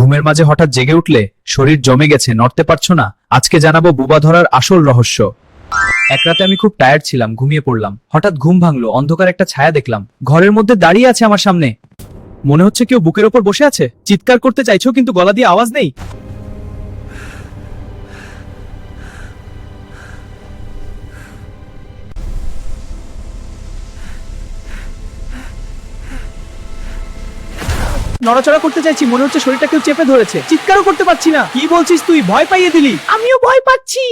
ঘুমের মাঝে হঠাৎ জেগে উঠলে শরীর জমে গেছে, নড়তে পারছো না? আজকে জানাবো বোবা ধরার আসল রহস্য। এক রাতে আমি খুব টায়ার্ড ছিলাম, ঘুমিয়ে পড়লাম। হঠাৎ ঘুম ভাঙলো, অন্ধকার একটা ছায়া দেখলাম ঘরের মধ্যে দাঁড়িয়ে আছে আমার সামনে। মনে হচ্ছে কেউ বুকের ওপর বসে আছে। চিৎকার করতে চাইছো কিন্তু গলা দিয়ে আওয়াজ নেই। নড়াচড়া করতে চাইছি, মনে হচ্ছে শরীরটা কেউ চেপে ধরেছে। চিৎকারও করতে পারছি না। কি বলছিস তুই? ভয় পাইয়ে দিলি। আমিও ভয় পাচ্ছি।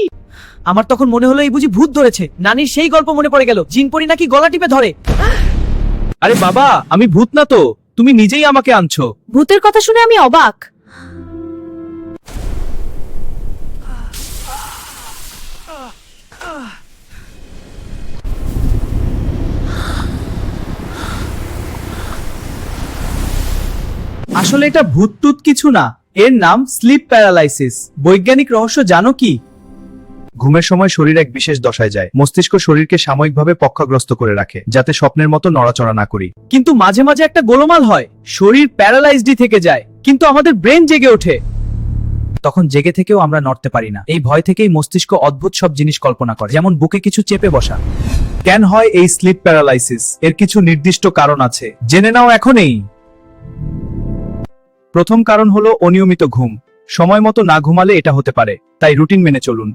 আমার তখন মনে হলো এই বুঝি ভূত ধরেছে। নানির সেই গল্প মনে পড়ে গেল, জিনপরি নাকি গলা টিপে ধরে। আরে বাবা, আমি ভূত না তো, তুমি নিজেই আমাকে আনছো। ভূতের কথা শুনে আমি অবাক। আসলে এটা ভূত টুত কিছু না, এর নাম স্লিপ প্যারালাইসিস। বৈজ্ঞানিক রহস্য জানো কি? ঘুমের সময় শরীর এক বিশেষ দশায় যায়। মস্তিষ্ক শরীরকে সাময়িকভাবে পক্ষাগ্রস্ত করে রাখে, যাতে স্বপ্নের মতো নড়াচড়া না করি। কিন্তু মাঝে মাঝে একটা গোলমাল হয়, শরীর প্যারালাইজডই থেকে যায়, কিন্তু আমাদের ব্রেন জেগে ওঠে। তখন জেগে থেকেও আমরা নড়তে পারি না। এই ভয় থেকেই মস্তিষ্ক অদ্ভুত সব জিনিস কল্পনা করে, যেমন বুকে কিছু চেপে বসা। কেন হয় এই স্লিপ প্যারালাইসিস? এর কিছু নির্দিষ্ট কারণ আছে, জেনে নাও এখনই। প্রথম কারণ হলো অনিয়মিত ঘুম। সময় মতো না ঘুমালে এটা হতে পারে, তাই রুটিন মেনে চলুন।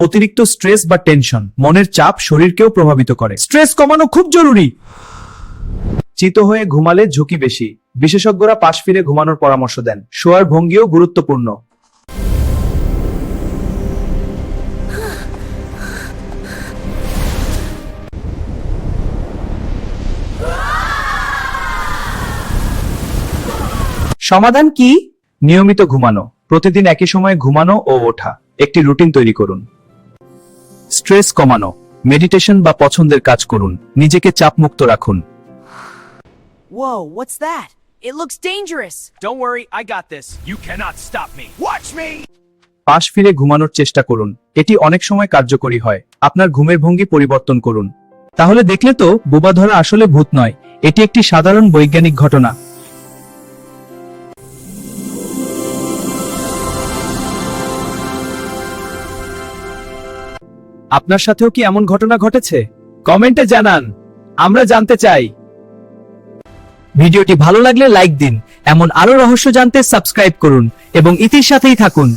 অতিরিক্ত স্ট্রেস বা টেনশন, মনের চাপ শরীরকেও প্রভাবিত করে। স্ট্রেস কমানো খুব জরুরি। চিত হয়ে ঘুমালে ঝুঁকি বেশি। বিশেষজ্ঞরা পাশ ফিরে ঘুমানোর পরামর্শ দেন। শোয়ার ভঙ্গিও গুরুত্বপূর্ণ। সমাধান কি? নিয়মিত ঘুমানো, প্রতিদিন একই সময়ে ঘুমানো ও ওঠা। একটি রুটিন তৈরি করুন। স্ট্রেস কমানো, মেডিটেশন বা পছন্দের কাজ করুন। নিজেকে চাপমুক্ত রাখুন। Whoa, what's that? It looks dangerous. Don't worry, I got this. You cannot stop me. Watch me! পাশ ফিরে ঘুমানোর চেষ্টা করুন, এটি অনেক সময় কার্যকরী হয়। আপনার ঘুমের ভঙ্গি পরিবর্তন করুন। তাহলে দেখলে তো, বোবা ধরা আসলে ভূত নয়, এটি একটি সাধারণ বৈজ্ঞানিক ঘটনা। আপনার সাথেও কি এমন ঘটনা ঘটেছে? কমেন্টে জানান, আমরা জানতে চাই। ভিডিওটি ভালো লাগলে লাইক দিন। এমন আরো রহস্য জানতে সাবস্ক্রাইব করুন এবং ইতির সাথেই থাকুন।